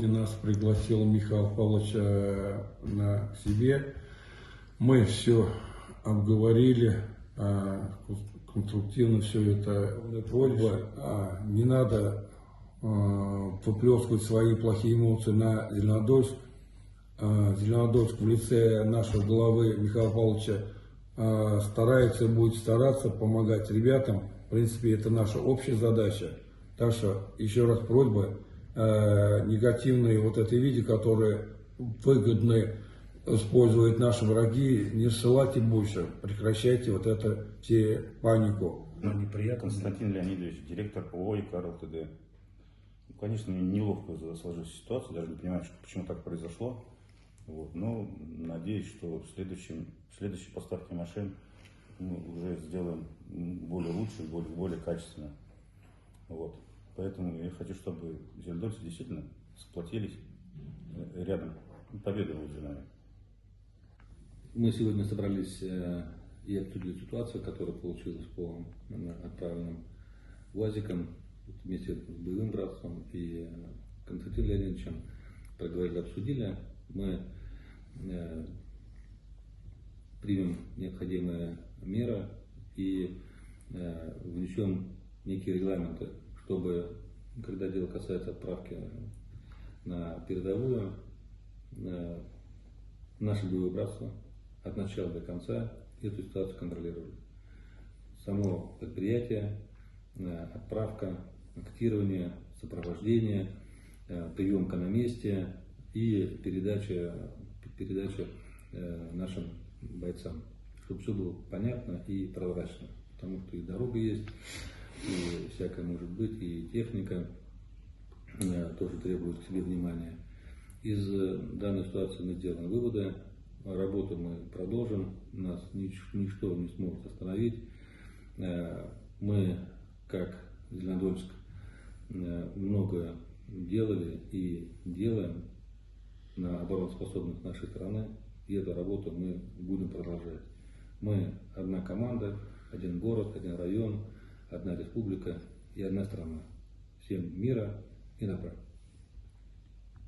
Нас пригласил Михаил Павлович к себе. Мы все обговорили, конструктивно все это. Просьба, не надо выплескивать свои плохие эмоции на Зеленодольск. Зеленодольск в лице нашего главы Михаила Павловича старается и будет стараться помогать ребятам. В принципе, это наша общая задача. Так что еще раз просьба, негативные вот эти видео, которые выгодны используют наши враги, не ссылайте больше, прекращайте вот это все панику. Неприятно. Константин Леонидович, директор ООО «Икар ЛТД». Конечно, мне неловко сложилась ситуация, даже не понимаю, почему так произошло. Вот. Но надеюсь, что в следующей поставке машин мы уже сделаем более лучше, более качественно. Вот. Поэтому я хочу, чтобы зеленодольцы действительно сплотились рядом, победу будет за нами. Мы сегодня собрались и обсудили ситуацию, которая получилась по отправленным УАЗикам вместе с боевым братством и Константином Леонидовичем. Проговорили, обсудили. Мы примем необходимые меры и внесем некие регламенты, чтобы, когда дело касается отправки на передовую, наше боевое братство от начала до конца эту ситуацию контролировали. Само предприятие, отправка, актирование, сопровождение, приемка на месте и передача нашим бойцам, чтобы все было понятно и прозрачно, потому что и дорога есть, и всякое может быть, и техника тоже требует к себе внимания. Из данной ситуации мы сделаем выводы, работу мы продолжим, нас ничто не сможет остановить. Мы, как Зеленодольск, много делали и делаем на обороноспособность нашей страны, и эту работу мы будем продолжать. Мы одна команда, один город, один район, одна республика и одна страна. Всем мира и добра.